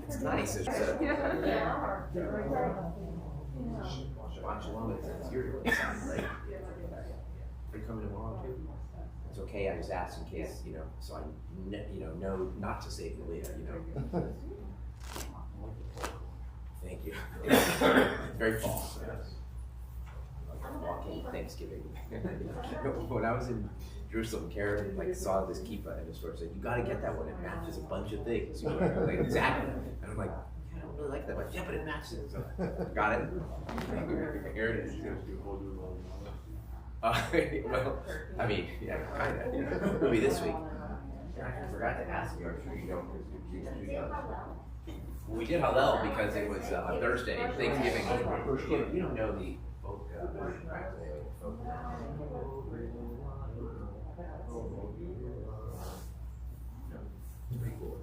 It's nice. It's Shabbat Shalom. It's your right? Are you coming tomorrow too? It's okay. I just asked in case, so I know not to say Leah, Thank you. Very false. Walking Thanksgiving. When I was in Jerusalem, Karen saw this kippah in the store. Said, "You got to get that one. It matches a bunch of things." Exactly. And I'm like, "Yeah, I don't really like that." But yeah, but it matches. So, got it. Here it is. Well, I mean, yeah, kind of. It'll be this week. I forgot to ask you. I'm sure you don't. We did Hallel because it was on Thursday, Thanksgiving. You don't know the folk practice. It's pretty cool.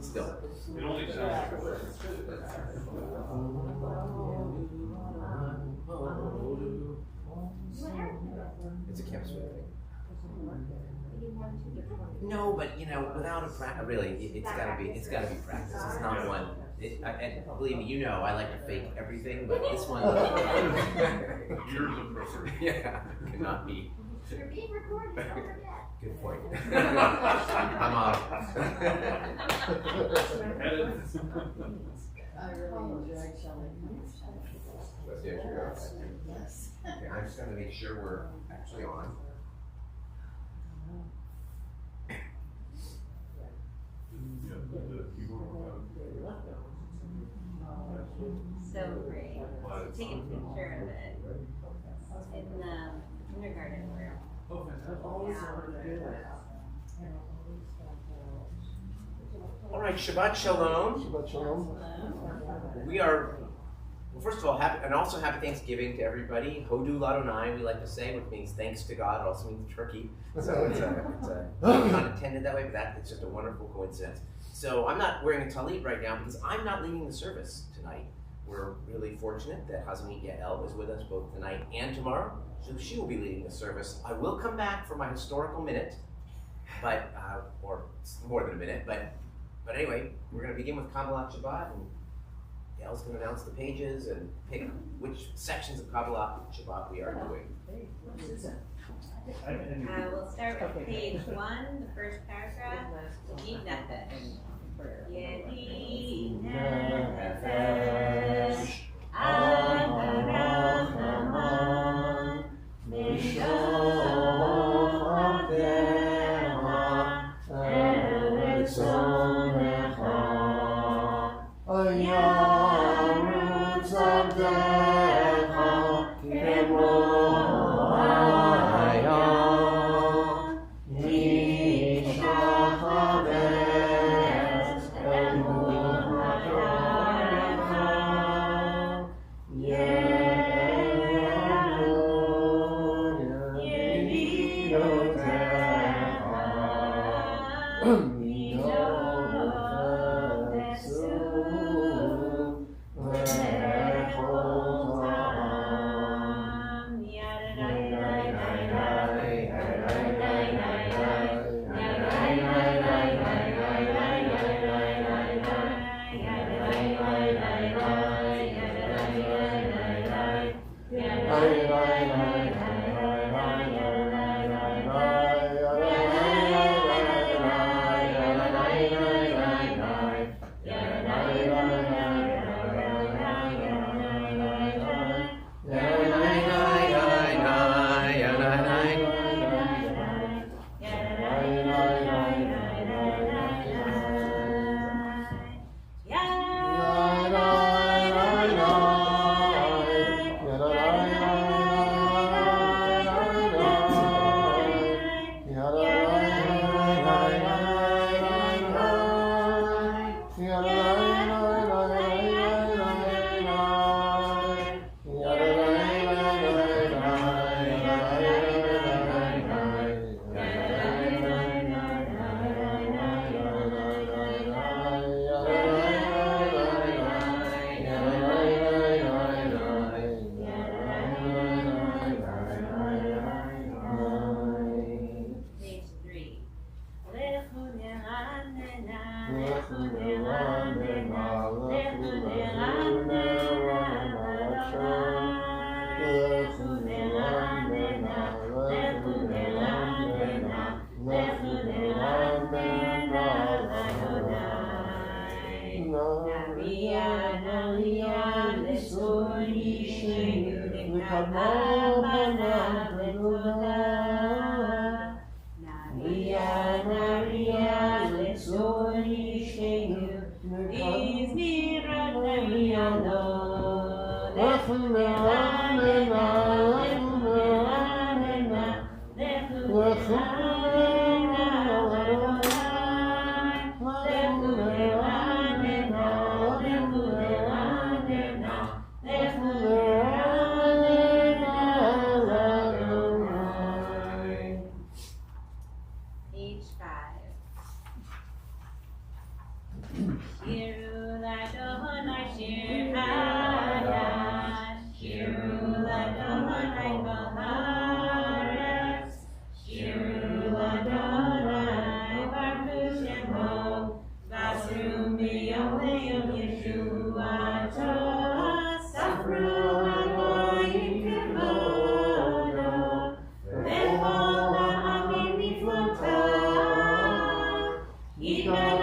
Still. It only it's a campus thing. No, but without a practice, really, it's gotta be practice. It's not one. And believe me, I like to fake everything, but this one, years of preparation. Yeah, cannot be. You're being recorded. Don't forget. Good point. I'm off. I really enjoyed Shelley. Okay, I'm just gonna make sure we're actually on. So great. Take a picture of it in the kindergarten room. All right, Shabbat Shalom. Shabbat Shalom. We are, first of all, happy Thanksgiving to everybody. Hodu Ladonai, we like to say, which means thanks to God. It also means turkey. So it's not intended that way, but it's just a wonderful coincidence. So I'm not wearing a talit right now because I'm not leading the service tonight. We're really fortunate that Hazanit Yael is with us both tonight and tomorrow. So she will be leading the service. I will come back for my historical minute, but or more than a minute. But anyway, we're going to begin with Kabbalat Shabbat, and Yael's going to announce the pages and pick which sections of Kabbalat Shabbat we are doing. We'll start with page 1, the first paragraph. Yedi Nefesh. Yedi Nefesh. Avarachama. Mishoch Avdecha. Eretz Onecha. Yarutz Avdecha. Kemo Page 5. Shirula Dohonai Shirhaya, Shirula Dohonai Baharas, Shirula Dohonai Barushemo, Vasrumi Yom Yeshua Toh, Safru Agoyim Kevodo, Vehola Amin Miflota, Yishvot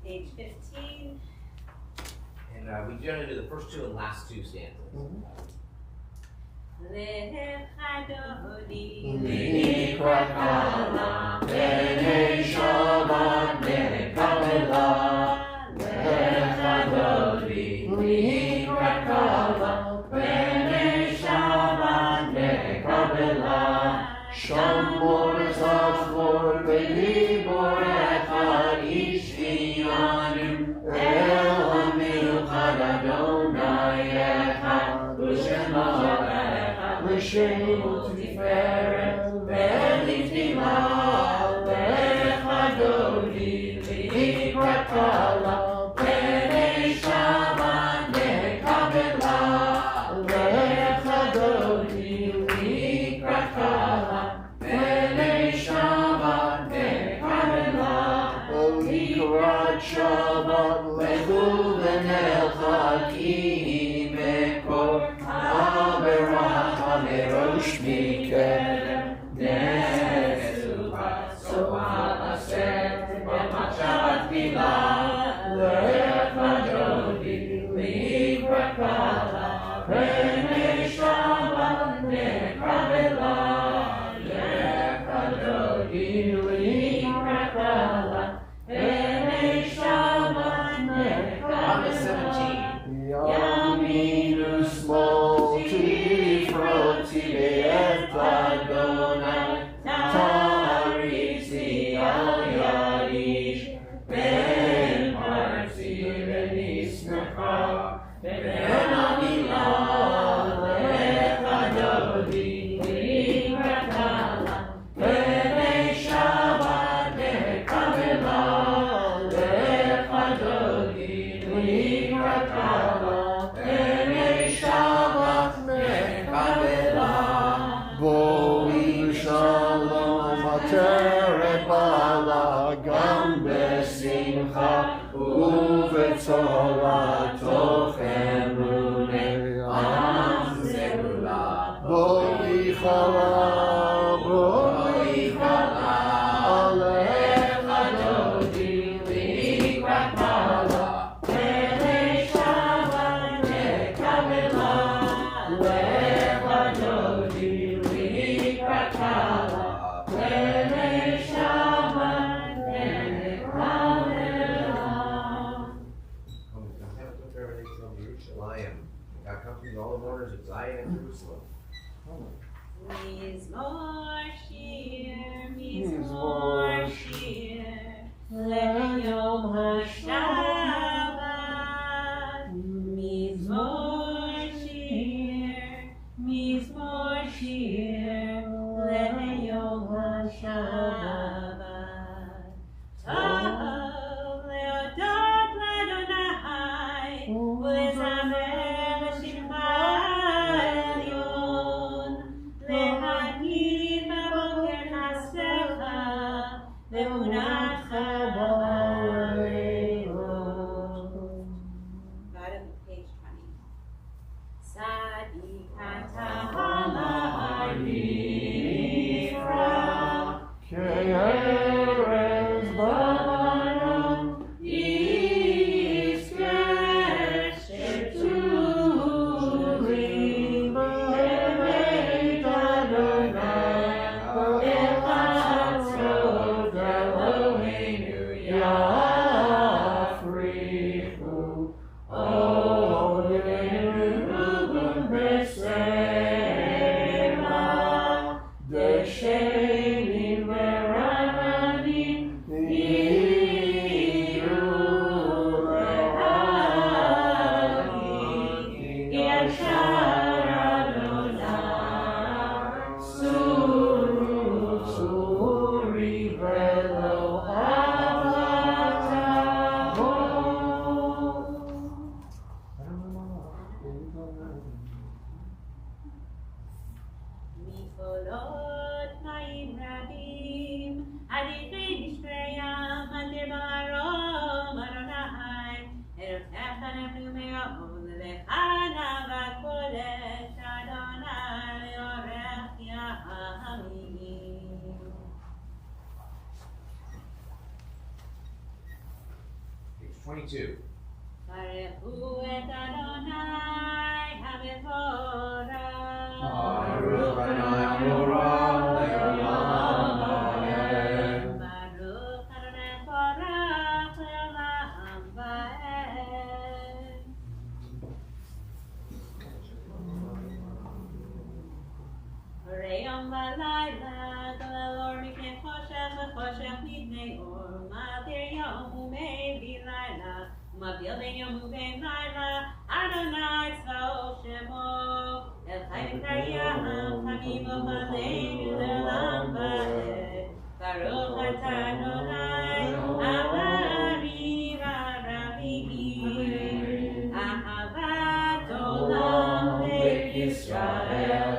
Page 15. And we generally do the first two and last two stanzas. God comforts all the mourners of Zion and Jerusalem. Mizmor shir, leyom hashabbat. Mizmor shir, leyom hashabbat. Tov leodot l'Adonai, ulezamer l'shimcha elyon. להגיד בבוקר חסדך, ואמונתך בלילות. Bottom of page 20. Sadi kata ha'yifra, ke'erez b'aram, yizker sheturim b'beit Adonai, Mikolot Maim Rabim, Adikei Nishpreyam, Adir Barom, Adonai, Erotechan Enumeron, Lechana Vakodesh, Adonai, Leorech Yahamim. Page 22. Barechu et Adonai, HaBetorah. Baruch Adonai Haborah Le'olam Va'ed. Baruch Adonai Korach Le'olam Va'ed. Reyom v'layla, Galal or miknei choshech v'choshech mipnei or, Ma'avir yom u'mei v'layla, U'mavdil ben yom u'ben layla, Adonai tzvaot shemo, El chai v'kariyam, Chamim v'chaleinu le'olam va'ed. Baruch atah Adonai, Aharim ha'ravim, Ahavat olam beit Yisrael.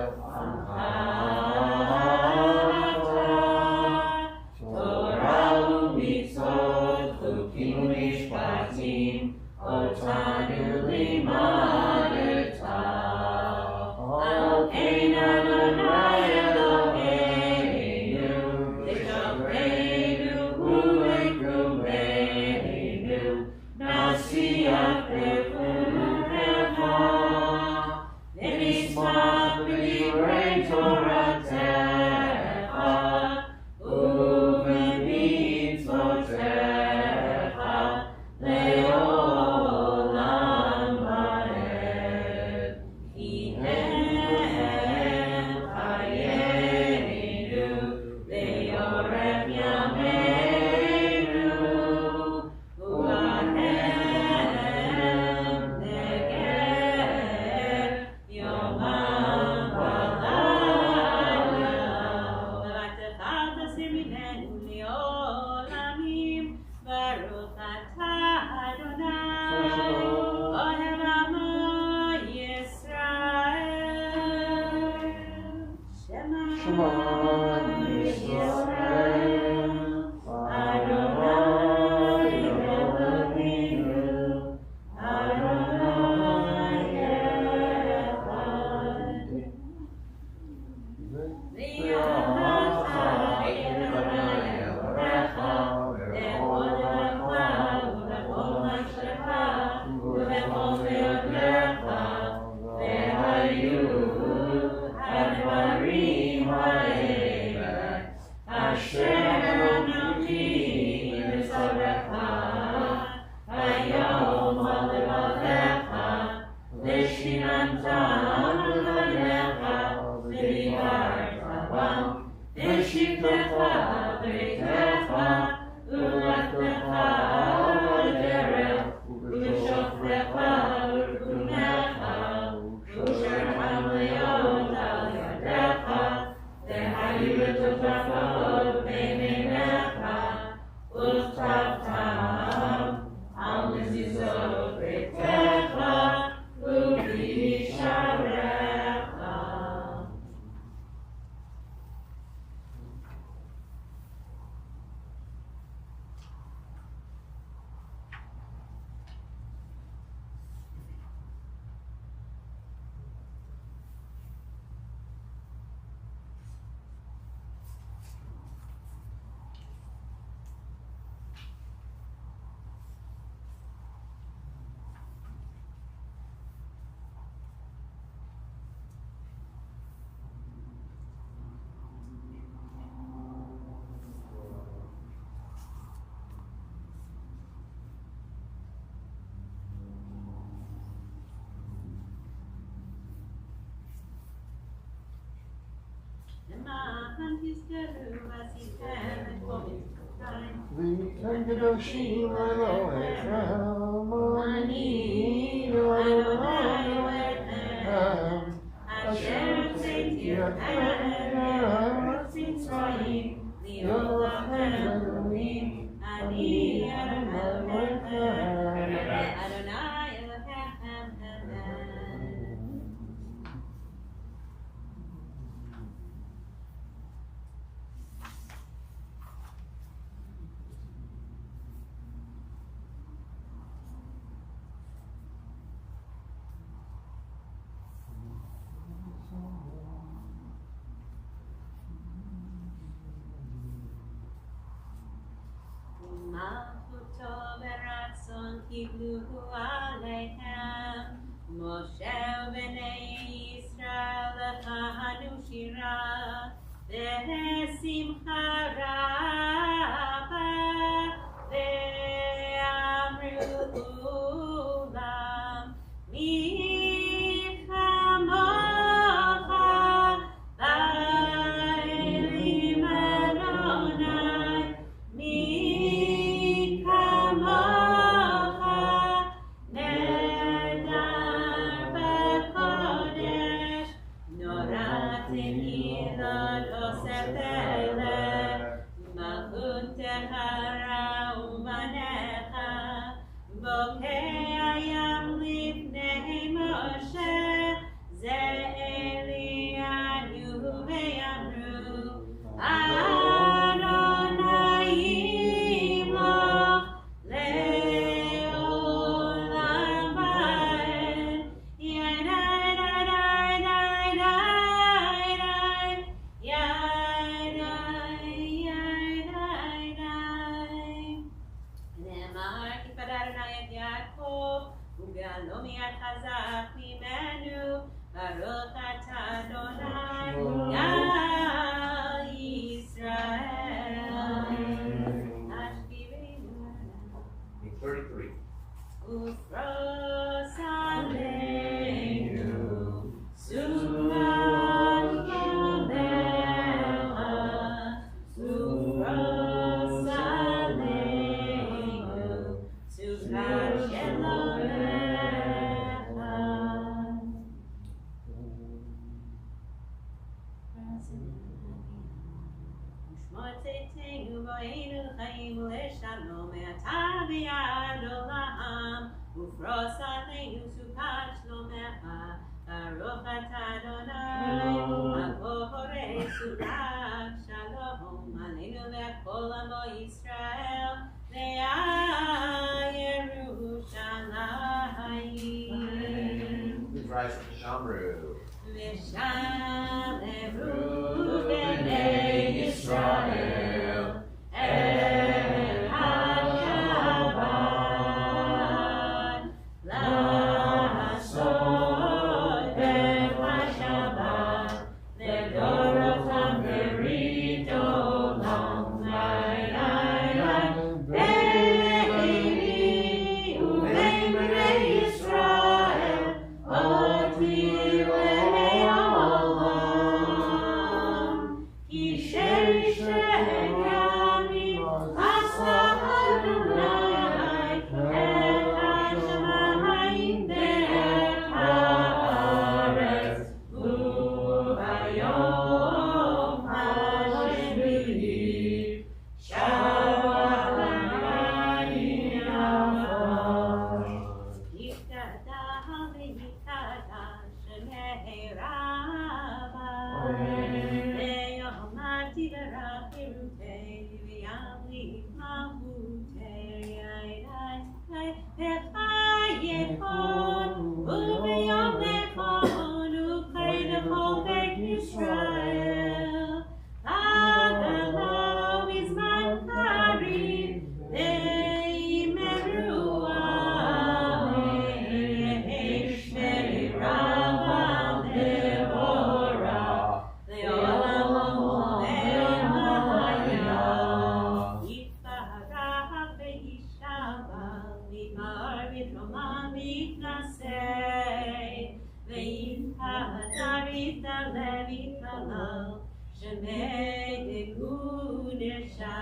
olam elohim, ani Adonai Elohim. Malchuto beratzon kibluhu aleihem, Moshe u'bnei Yisrael lekahanu shira, ve'simcha rabba, ve'amru ulam, mi chamocha, ba'elim Adonai, mi chamocha, nedar b'kodesh, noratin yilad osef telech, malchut tehara u'banecha, bokeh hayam lifnei Moshe, ze Eliyahu ve'amru, Adonai yimloch le'olam va'ed. Yadai, dai, dai, dai, dai, yadai, yadai, dai. נאמר כי פדה אדוני את יעקב, וגאלו מיד חזק ממנו, ברוך אתה אדוני, גאל ישראל. השביענו 33. ופרוס עלינו סופת כבודך, ופרוס עלינו סופת שלומך. ושמוצתנו בואנו לחיים ולשלום, מעתה ועד עולם, ופרוס עלינו סופת שלומך. ברוך אתה אדוני, הבורא סופת שלום, עלינו ועל כל עמו ישראל, ועל ירושלים. Please rise for Shamru. ושמרו בני ישראל אל השבת, לעשות את השבת לדורותם ברית עולם. ביני ובין בני ישראל אותי לעולם, כי ששת ימים עשה אדוני את השמיים ואת הארץ, וביום השביעי שבת ינפש. יתגדל ויתקדש שמי רבה, ויאמרתי ברך חירותי וימליך מלכותי, וחייכון וביום נכון וחי לכל בית ישראל. הגלה בזמן קריב וימי רוח, יש מרבה לבורא, לעולם ולמהיה. יתברך וישבח, מתמר ותרומן מתנשא, ויתהדר יתהלל יתהלל, שמי דקודשה.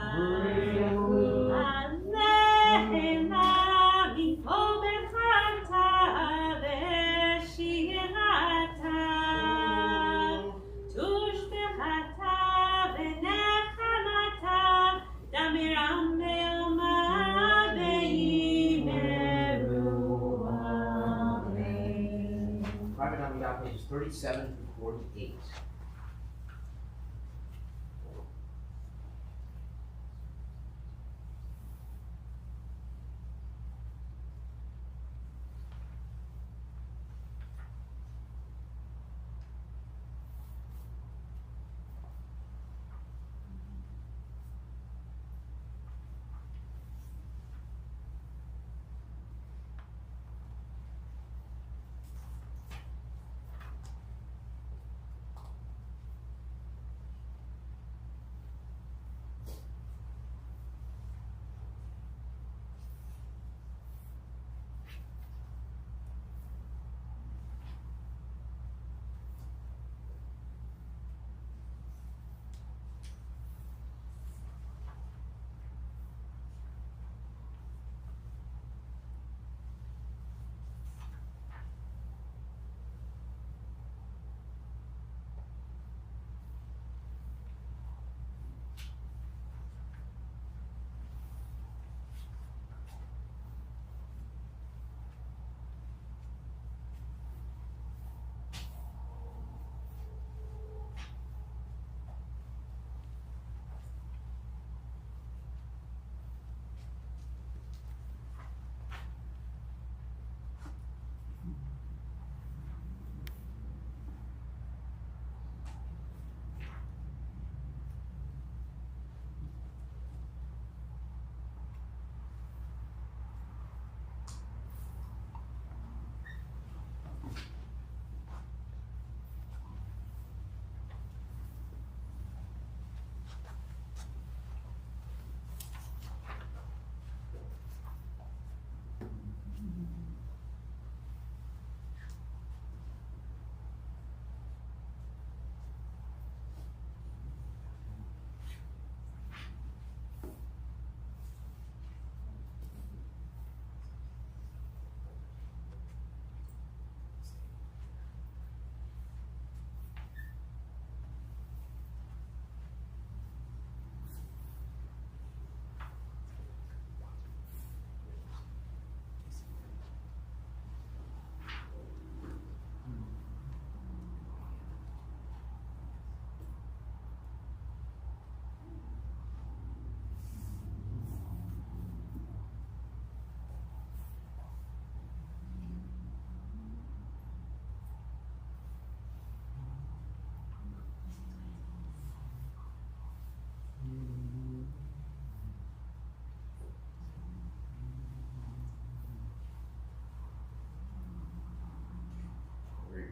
הללה מכל בחרתה ושירתה, תושבחתה ונחמתה 37 through 48.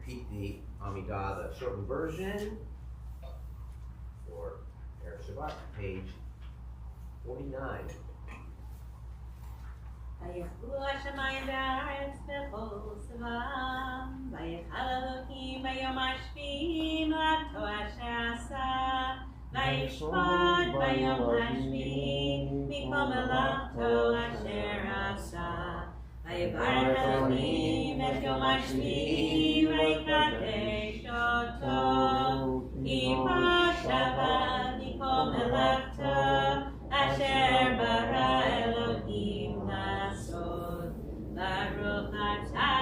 Repeat the Amidah, the shortened version, for Erev Shabbat, page 49. ויחלו השמיים והארץ בכל סבם, ויחל אלוקים ביום השביעי מלאכתו אשר עשה, וישפוט ביום השביעי מכל מלאכתו אשר עשה. ויברך אלוקים את יום השביעי ויקדש אותו, כי בו שבת מכל מלאכתו אשר ברא אלוהים לעשות. ברוך אתה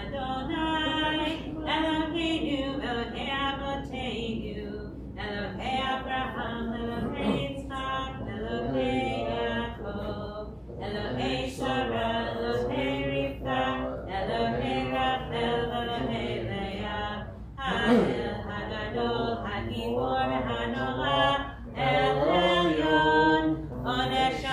אדוני אלוהינו אלוהי אבותינו אלוהי אברהם אלוהי יצחק אלוהי יעקב אלוהי שרה אלוהי רבקה אלוהי רחל אלוהי לאה האל הגדול הגיבור והנורא אל עליון עונש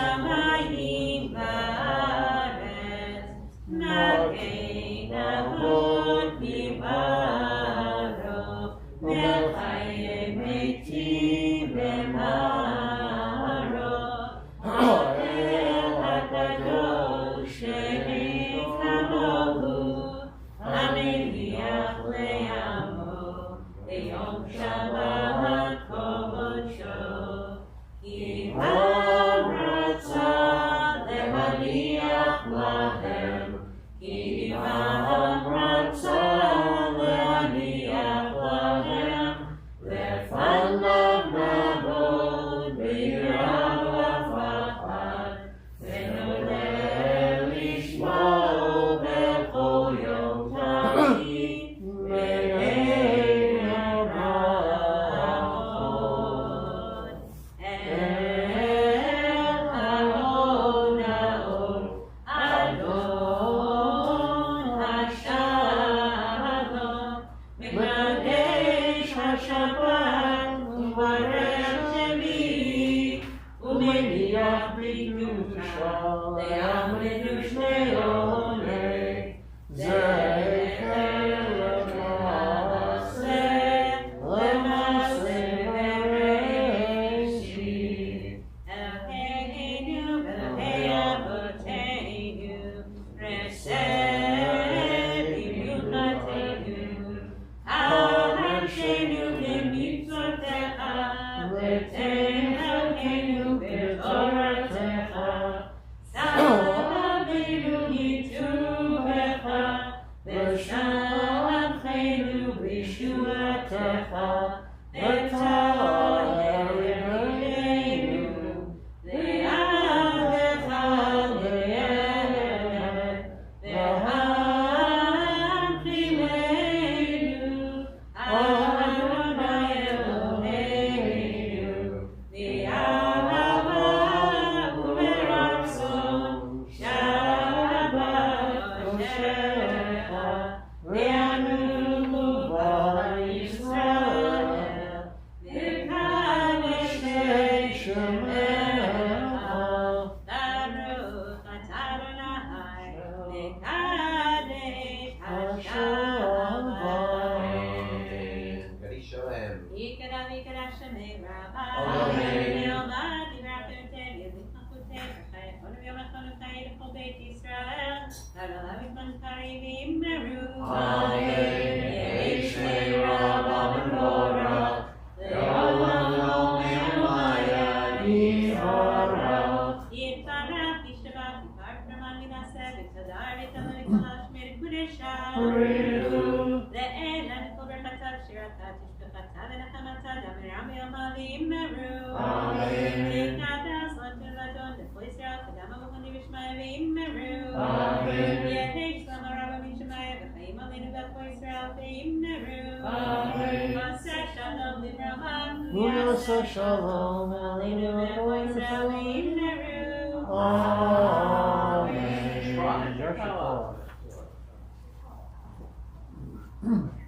Shalom,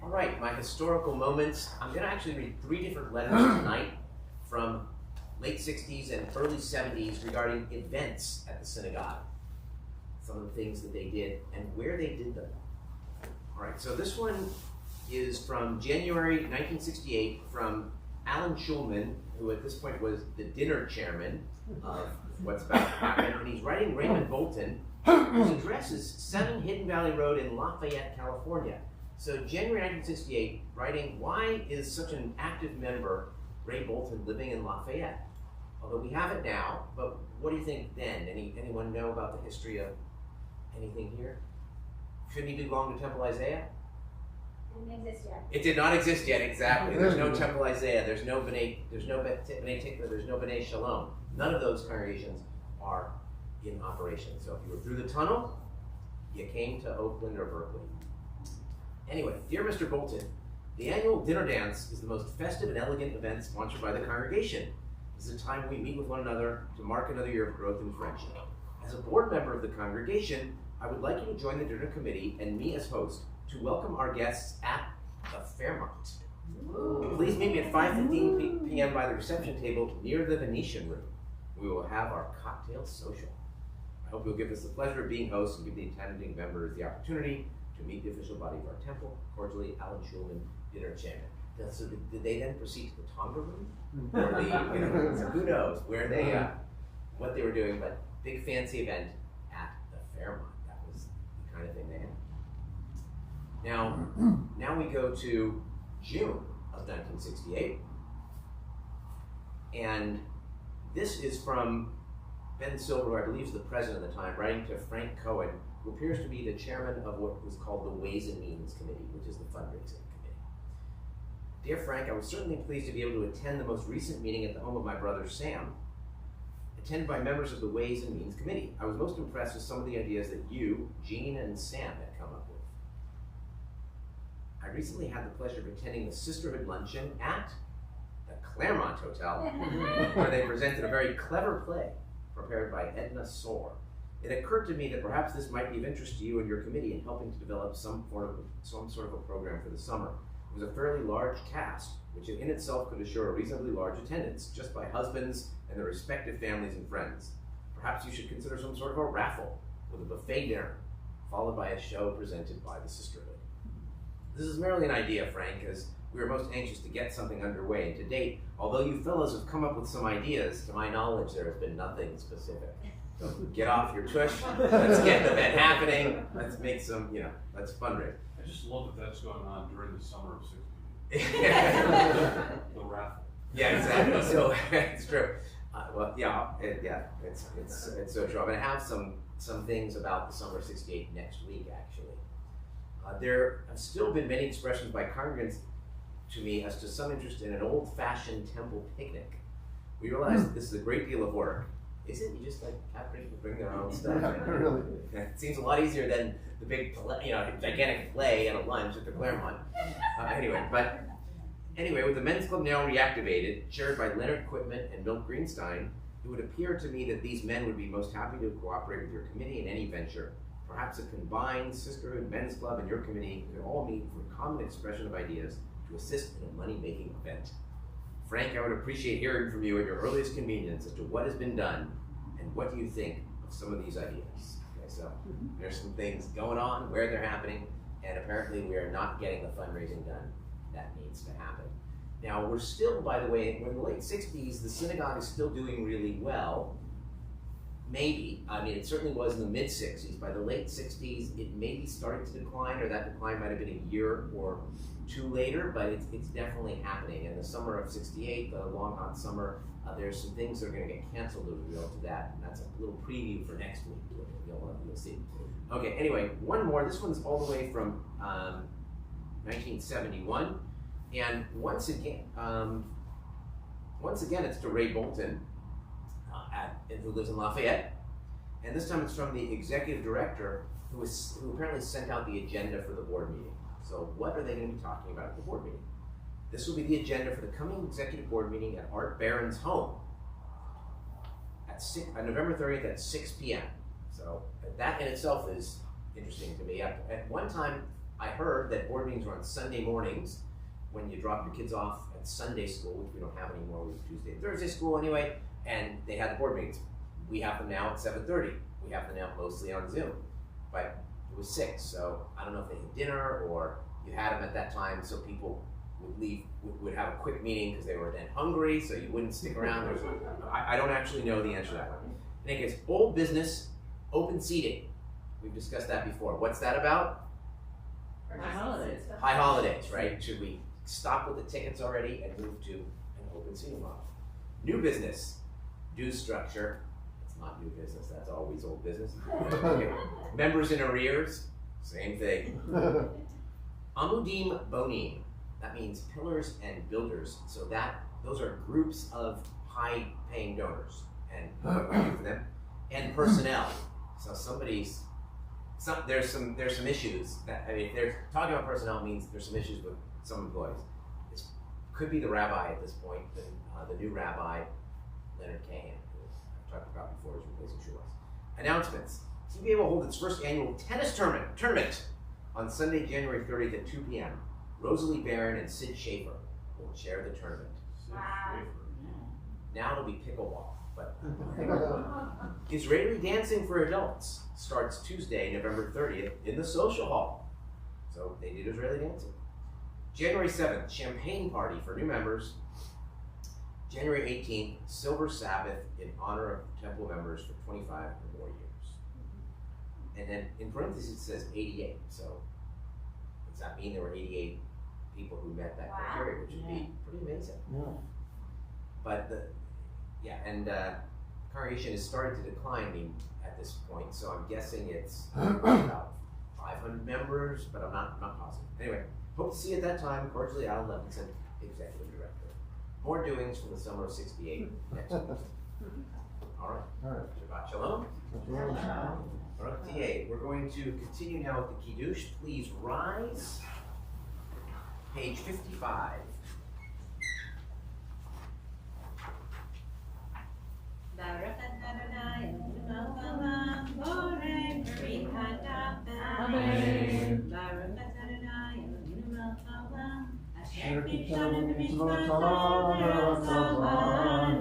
All right, my historical moments. I'm going to actually read 3 different letters tonight from late 60s and early 70s regarding events at the synagogue. Some of the things that they did and where they did them. All right, so this one is from January 1968 from Alan Schulman, who at this point was the dinner chairman of what's about to happen, and he's writing Raymond Bolton, whose address is 7 Hidden Valley Road in Lafayette, California. So January 1968, writing, why is such an active member, Ray Bolton, living in Lafayette? Although we have it now, but what do you think then? Anyone know about the history of anything here? Shouldn't he belong to Temple Isaiah? It didn't exist yet. It did not exist yet, exactly. There's no Temple Isaiah, there's no B'nai Tikva, there's no B'nai Shalom. None of those congregations are in operation. So if you were through the tunnel, you came to Oakland or Berkeley. Anyway, dear Mr. Bolton, the annual dinner dance is the most festive and elegant event sponsored by the congregation. This is a time we meet with one another to mark another year of growth and friendship. As a board member of the congregation, I would like you to join the dinner committee and me as host to welcome our guests at the Fairmont. Please meet me at 5:15 p.m. by the reception table near the Venetian room. We will have our cocktail social. I hope you'll give us the pleasure of being hosts and give the attending members the opportunity to meet the official body of our temple. Cordially, Alan Schulman, dinner chairman. So did they then proceed to the Tonga room? Or the, so who knows where they, what they were doing, but big fancy event at the Fairmont. That was the kind of thing they had. Now we go to June of 1968. And this is from Ben Silver, who I believe is the president at the time, writing to Frank Cohen, who appears to be the chairman of what was called the Ways and Means Committee, which is the fundraising committee. Dear Frank, I was certainly pleased to be able to attend the most recent meeting at the home of my brother Sam, attended by members of the Ways and Means Committee. I was most impressed with some of the ideas that you, Jean, and Sam had come up with. I recently had the pleasure of attending the Sisterhood Luncheon at the Claremont Hotel, where they presented a very clever play prepared by Edna Soar. It occurred to me that perhaps this might be of interest to you and your committee in helping to develop some sort of a program for the summer. It was a fairly large cast, which in itself could assure a reasonably large attendance just by husbands and their respective families and friends. Perhaps you should consider some sort of a raffle with a buffet dinner, followed by a show presented by the sisterhood. This is merely an idea, Frank, as we are most anxious to get something underway, and to date, although you fellows have come up with some ideas, to my knowledge there has been nothing specific. So get off your tush, let's get the event happening, let's make some, let's fundraise. I just love that that's going on during the summer of '68. The raffle. Yeah, exactly. So it's true. It's so true. I'm going to have some things about the summer of '68 next week, actually. There have still been many expressions by congregants to me as to some interest in an old-fashioned temple picnic. We realize that this is a great deal of work. Isn't it? You just have people bring their own stuff. Really? It seems a lot easier than the big, gigantic play at a lunch at the Claremont. Anyway, with the men's club now reactivated, chaired by Leonard Quitman and Milt Greenstein, it would appear to me that these men would be most happy to cooperate with your committee in any venture. Perhaps a combined sisterhood, men's club, and your committee could all meet for a common expression of ideas to assist in a money-making event. Frank, I would appreciate hearing from you at your earliest convenience as to what has been done and what do you think of some of these ideas. Okay, so there's some things going on, where they're happening, and apparently we are not getting the fundraising done that needs to happen. Now, we're still, by the way, in the late 60s, the synagogue is still doing really well. Maybe. I mean, it certainly was in the mid-60s. By the late 60s, it maybe started to decline, or that decline might have been a year or two later, but it's definitely happening. In the summer of '68, the long hot summer, there's some things that are going to get canceled as a result of that, and that's a little preview for next week. You'll see. Okay, anyway, one more. This one's all the way from 1971, and once again, it's to Ray Bolton, who lives in Lafayette, and this time it's from the executive director who apparently sent out the agenda for the board meeting. So what are they going to be talking about at the board meeting? This will be the agenda for the coming executive board meeting at Art Barron's home on November 30th at 6 p.m. So that in itself is interesting to me. At one time, I heard that board meetings were on Sunday mornings when you drop your kids off at Sunday school, which we don't have anymore. We have Tuesday and Thursday school anyway, and they had the board meetings. We have them now at 7:30. We have them now mostly on Zoom, but it was 6, so I don't know if they had dinner or you had them at that time so people would have a quick meeting because they were then hungry, so you wouldn't stick around. I don't actually know the answer to that one. I think it's old business, open seating. We've discussed that before. What's that about? High holidays. High holidays, right? Should we stop with the tickets already and move to an open seating model? New business, dues structure. It's not new business, that's always old business. Okay. Members in arrears, same thing. Amudim Bonim, that means pillars and builders. So those are groups of high-paying donors, and what we do for them, and personnel. So there's some issues that, I mean, if they're talking about personnel, it means there's some issues with some employees. It could be the rabbi at this point, the new rabbi, Leonard Kahan, who I've talked about before, is replacing Shulas. Announcements. CBA will hold its first annual tennis tournament on Sunday, January 30th at 2 p.m. Rosalie Barron and Sid Schaefer will chair the tournament. Now it'll be pickleball, but Israeli dancing for adults starts Tuesday, November 30th in the social hall. So they did Israeli dancing. January 7th, champagne party for new members. January 18th, Silver Sabbath in honor of temple members for 25 or more years. And then in parentheses it says 88. So does that mean there were 88 people who met that criteria, which would be pretty amazing? Yeah. But the congregation is starting to decline at this point, so I'm guessing it's about 500 members, but I'm not positive. Anyway, hope to see you at that time. Cordially, Alan Levinson, Executive Director. More doings from the summer of '68 next week. All right. Shabbat Shalom. Baruch T'yeh. We're going to continue now with the Kiddush. Please rise. Page 55. Baruch Adonai Eloheinu melech haolam borei peri hadaber. Amen. Baruch Adonai Eloheinu melech haolam אשר קידשנו מצוותיו ורצותינו,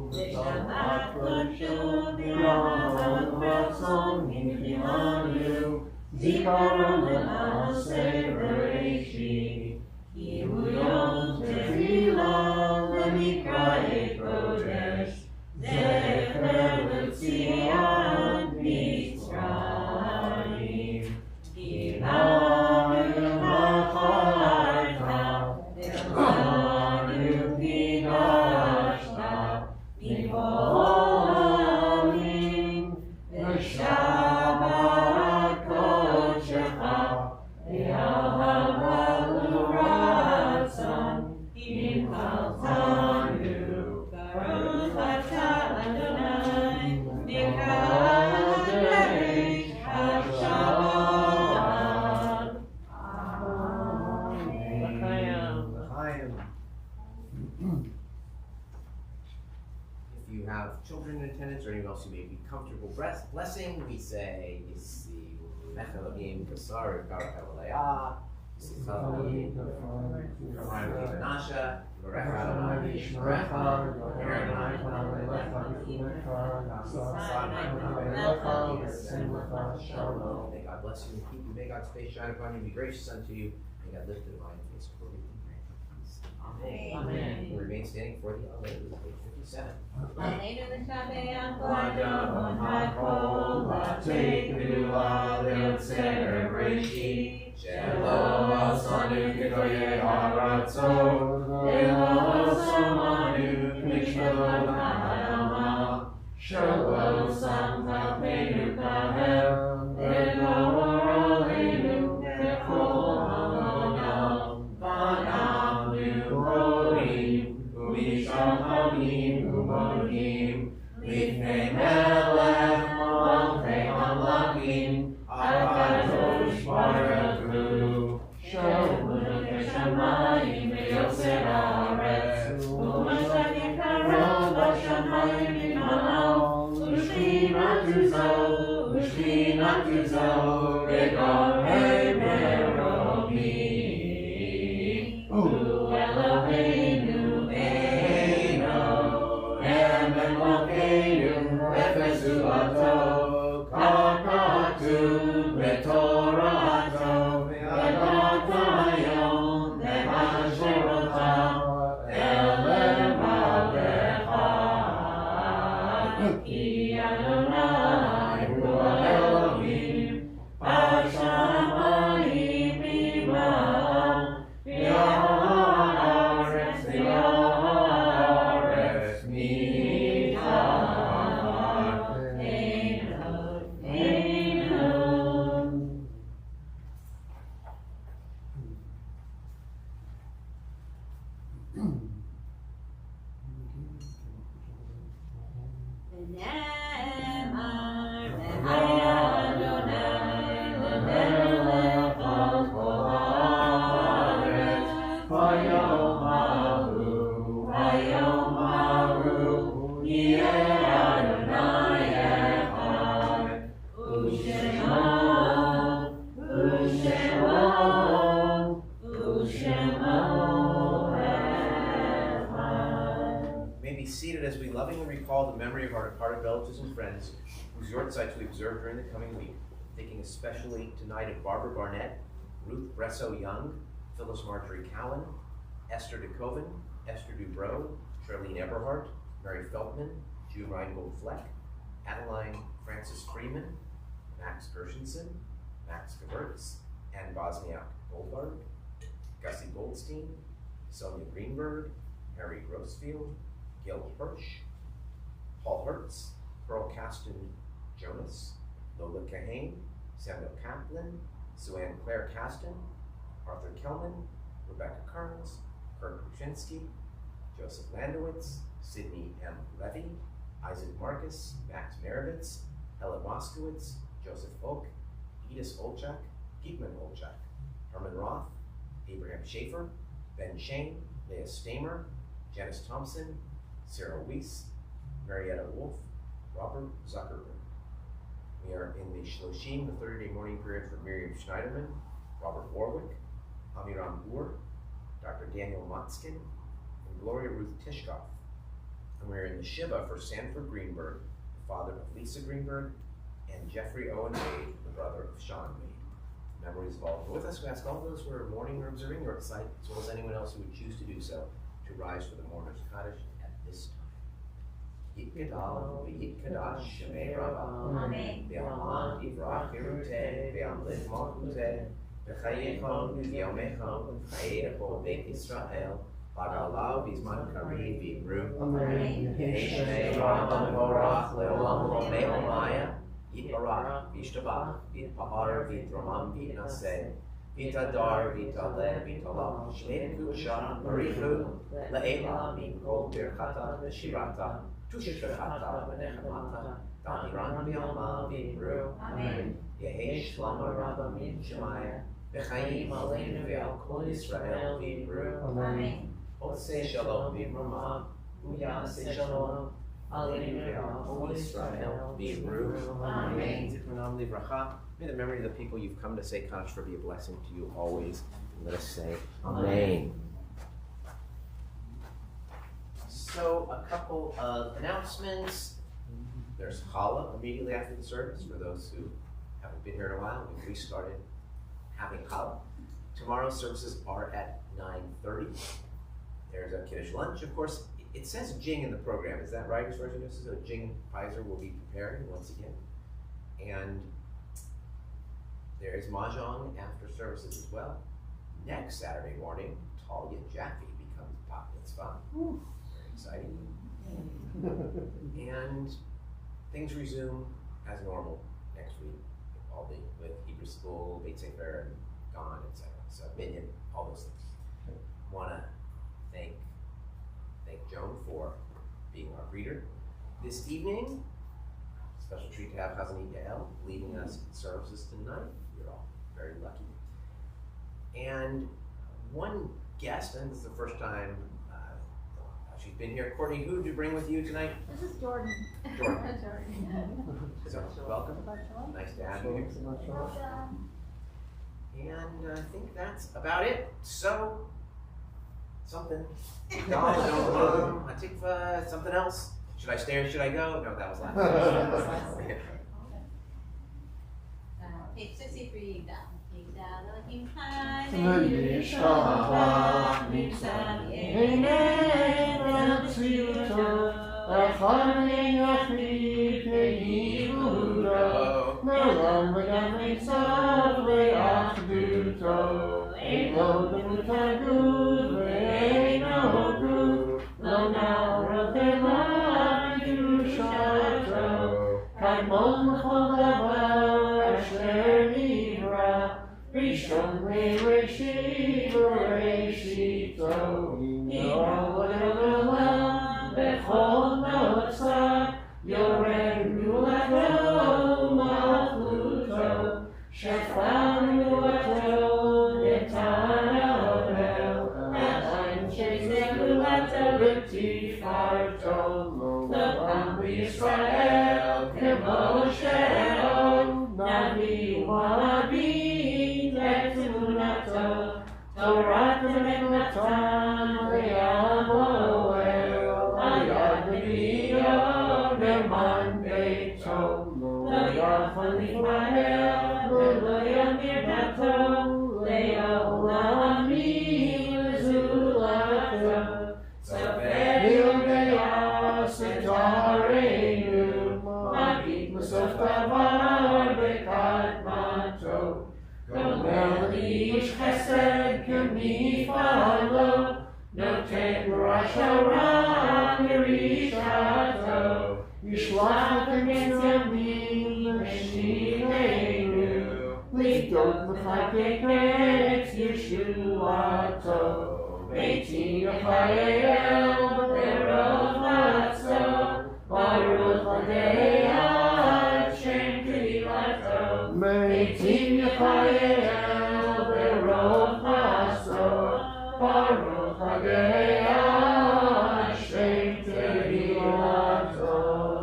ושבת קודשו ויראת רצון מפנינו, זיכרון למעשה בראשית, כי הוא יום תפילה למקראי קודש, זכר לציון מצרים, כי לנו בחרת, ולנו קידשת, מכל העמים, ושבת קודשך, ואהבה ורצון, נמחלתנו, ברוך אתה אדוני, מקדש השבת. If you have children in attendance or anyone else who may be comfortable blessing, we say, Yisi Mech Elohim Kasar Barak Havalaya, Yisi Elohim Kasar Nasha, Barak Adonai Yishmerecha, Aaron Adonai Panav Elecha, May God bless you and keep you. May God's face shine upon you and be gracious unto you. May God lift the divine face over you and grant you peace. Amen. We remain standing for the Alleluia, page 57. Aleinu l'shabeach Adam hakol v'teknu l'yotzer b'reshit, shelo asanu k'toyei haratzot, v'lo samanu k'mishmelot ha'adama, shelo samcha penu kahem, v'nor aleinu v'chol ha'olam, v'namnu rodim, u'mishamamim u'modim, Lifnei melech malchei hamlakim, Akadosh Baruch Hu, Sholem Shamayim ve'yotzer haaretz, U'mashat yikaron b'shamayim v'malal, U'shkinatu zo, V'gorei meromim, U'Eloheinu Eino, Emen Malkeinu, Efes Ulato, Kakatu, V'Torato, V'Agatayon, V'Hasherota, Elevavecha, Ki Adonai Hu Elohim, B'shamayim v'ima'al, V'ha'aretz mitachar, Eino. ונאמר, והיה אדוני למלך על כל הארץ, ביום ההוא יהיה אדוני אחד, ושמו May be seated as we lovingly recall the memory of our departed relatives and friends whose yortzites we observe during the coming week, thinking especially tonight of Barbara Barnett, Ruth Bresso Young, Phyllis Marjorie Cowan, Esther DeKoven, Esther Dubrow, Charlene Eberhardt, Mary Feldman, June Reingold Fleck, Adeline Francis Freeman, Max Gershenson, Max Gewurtz, Ann Bosniak Goldberg, Gussie Goldstein, Sonia Greenberg, Harry Grossfield, Gil Hirsch, Paul Hertz, Pearl Caston Jonas, Lola Kahane, Samuel Kaplan, Suanne Claire Caston, Arthur Kelman, Rebecca Kearns, Kirk Kuczynski, Joseph Landowitz, Sidney M. Levy, Isaac Marcus, Max Marovitz, Ella Moskowitz, Joseph Oak, Edith Olchak, Geekman Olchak, Herman Roth, Abraham Schaefer, Ben Shane, Leah Stamer, Janice Thompson, Sarah Weiss, Marietta Wolf, Robert Zuckerberg. We are in the Shloshim, the 30-day mourning period for Miriam Schneiderman, Robert Warwick, Amiram Ur, Dr. Daniel Motzkin, and Gloria Ruth Tishkoff. And we're in the Shiva for Sanford Greenberg, the father of Lisa Greenberg, and Jeffrey Owen Wade, the brother of Sean Wade. Memories of all who are with us. We ask all those who are mourning or observing Yorkside, as well as anyone else who would choose to do so, to rise for the mourner's Kaddish at this time. Yitgadal, Yitkadash, Shemei Rabbah, Amen. Ve'aman Yivrach Yeruteh, Ve'amlit Malchuteh, V'chayechon V'yomecha, V'chayecho Beit Yisrael, V'agalav V'zman Karev V'ibru, Amen. Yehei Rabbah Vorach Le'olam Lo Maya, Yitbarach V'ishtabach, V'itpahar V'itramam V'itnaseh, V'itadar V'itale V'italam, Shmei Kudshah Barichu, Le'ela Mikol Birchata V'shirata, Tushachata V'nechamata, Damiran V'yalma V'ibru, Amen. Yehei Shlama Rabba Min Shemaya, V'chaim Aleinu V'al Kol Yisrael V'ibru, Amen. Oseh Shalom V'imrama, Uyaseh Shalom, Aleinu V'al Kol Yisrael V'ibru, Amen. Zikronam Livracha. May the memory of the people you've come to say Kaddish for be a blessing to you always. And let us say Amen. So, a couple of announcements. There's challah immediately after the service for those who haven't been here in a while. We've restarted having challah. Tomorrow's services are at 9:30. There's a Kiddush lunch, of course. It says Jing in the program. Is that right, as far as you know? So Jing Pfizer will be preparing once again. And there is Mahjong after services as well. Next Saturday morning, Talia Jaffe becomes Bat Mitzvah. Very exciting. And things resume as normal next week. All the with Hebrew School, Beit Sefer, and Gone, etc. So Minyan, all those things. Want to thank Joan for being our greeter this evening. Special treat to have Chazanit Yael leading us in services tonight. You're all very lucky. And one guest, and this is the first time she's been here. Courtney, who did you bring with you tonight? This is Jordan. Jordan. Jordan. So welcome. Nice to have you here. And I think that's about it. So, something. Hatikva, something else. Should I stay or should I go? No, that was last time. Page 63 down. Elohim Chai, Yishah Mitzad Einei V'Tziuto Acharei Yachid Yehuda Nolam V'Gam Eitzav V'Achduto Eino D'Mutagud V'Eino Gud Lo Na'ara V'La Yerushato Kadmon L'chol Davar Asher Nivra Rishon Reishit Reishito Yirah L'Olam Bechol Notzah Yored Ru'ato Malchuto Shafar Ru'ato Netan Ovel Adayin Shezek Ru'ato B'Tifarto L'Olam B'Yisrael Kemo She'el Navi U'Nabi Torah Natan Le'am Oel Ayad Nevi'ah Ne'man Beito Lo Yachol Yishmael Lo Yamir Dato Le'olam Zulato Tzaveh Yodeyas Etareinu Magid Musof Davar Bekadmato Gomer Ish Chesed K'mifalo Noten Rasha Yerishato Yishlach K'mitzvim Meshileinu Lidot M'chakek Yeshuato Beiti Yachayel Berov Matzo Baruch Adei Shem K'dilato Beiti Yachayel